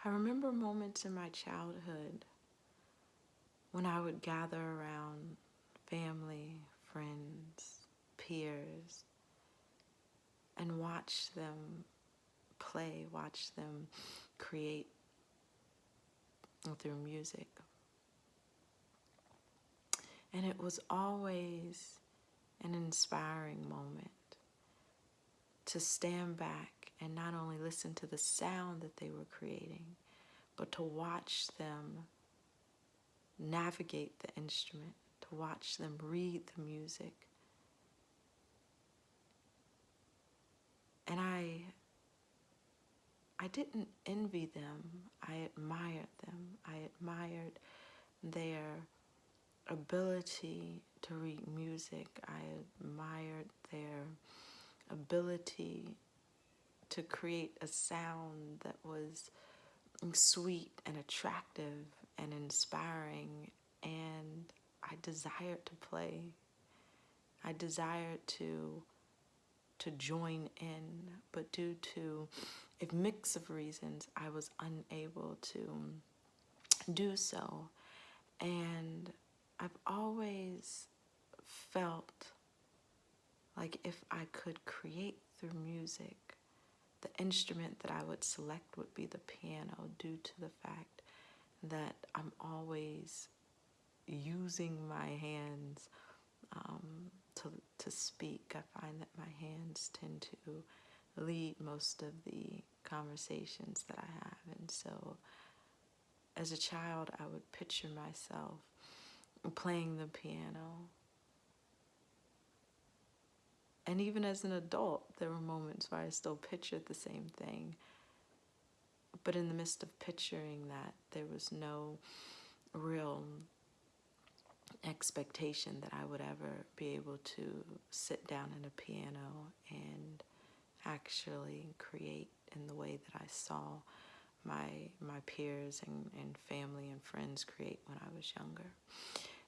I remember moments in my childhood when I would gather around family, friends, peers, and watch them play, watch them create through music. And it was always an inspiring moment to stand back and not only listen to the sound that they were creating, but to watch them navigate the instrument, to watch them read the music. And I didn't envy them, I admired them. I admired their ability to read music. I admired their ability to create a sound that was sweet and attractive and inspiring, and I desired to play. I desired to join in, but due to a mix of reasons, I was unable to do so. And I've always felt like if I could create through music, the instrument that I would select would be the piano, due to the fact that I'm always using my hands to speak. I find that my hands tend to lead most of the conversations that I have. And so as a child, I would picture myself playing the piano. And even as an adult, there were moments where I still pictured the same thing. But in the midst of picturing that, there was no real expectation that I would ever be able to sit down at a piano and actually create in the way that I saw my peers and family and friends create when I was younger.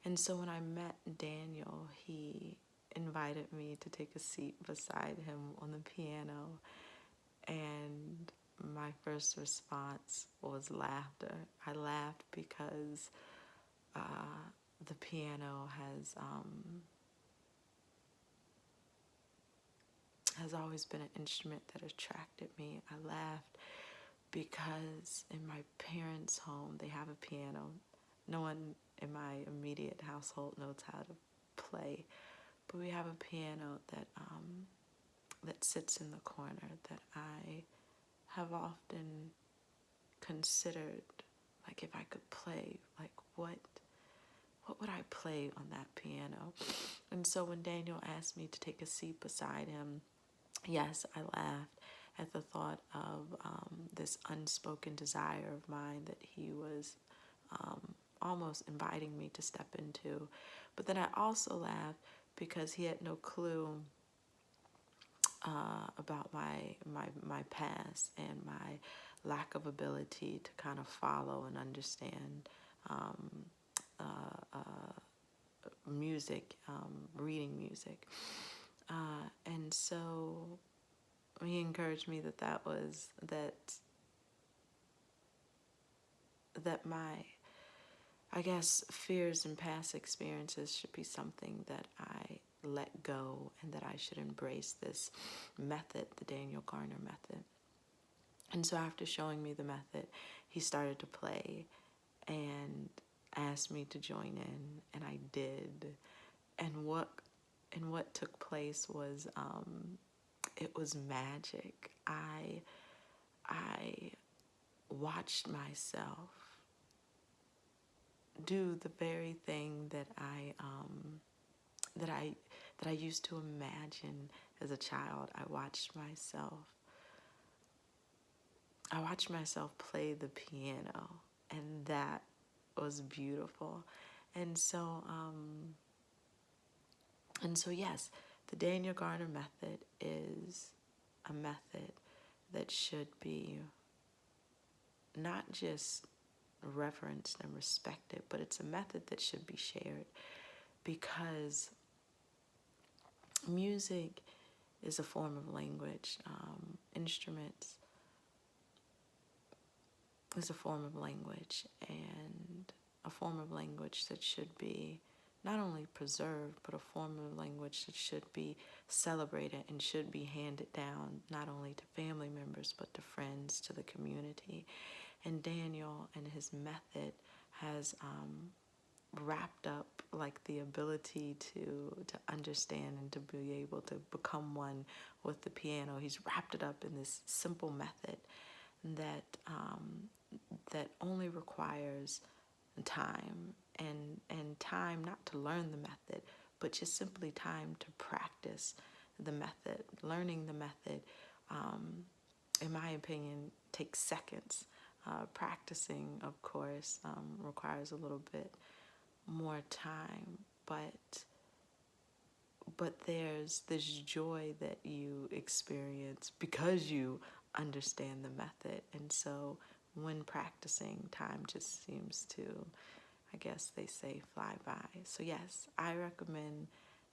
And so when I met Daniel, he invited me to take a seat beside him on the piano, and my first response was laughter. I laughed because the piano has always been an instrument that attracted me. I laughed because in my parents' home, they have a piano. No one in my immediate household knows how to play, but we have a piano that sits in the corner that I have often considered, like if I could play, like what would I play on that piano? And so when Daniel asked me to take a seat beside him, yes, I laughed at the thought of this unspoken desire of mine that he was almost inviting me to step into. But then I also laughed because he had no clue about my past and my lack of ability to kind of follow and understand music, reading music. And so he encouraged me that my, I guess, fears and past experiences should be something that I let go, and that I should embrace this method, the Daniel Garner method. And so after showing me the method, he started to play and asked me to join in, and I did. And what took place was it was magic. I watched myself do the very thing that I used to imagine as a child. I watched myself play the piano, and that was beautiful. And so yes, the Daniel Garner method is a method that should be not just reverenced and respected, but it's a method that should be shared, because music is a form of language. Instruments is a form of language, and a form of language that should be not only preserved, but a form of language that should be celebrated and should be handed down not only to family members, but to friends, to the community. And Daniel and his method has wrapped up like the ability to understand and to be able to become one with the piano. He's wrapped it up in this simple method that that only requires time, and time not to learn the method, but just simply time to practice the method. Learning the method, in my opinion, takes seconds. Practicing, of course, requires a little bit more time, but there's this joy that you experience because you understand the method. And so when practicing, time just seems to, I guess they say, fly by. So yes, I recommend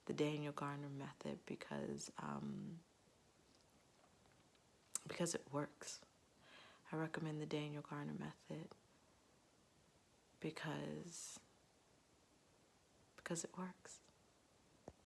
the Daniel Garner method because it works. I recommend the Daniel Garner method because it works.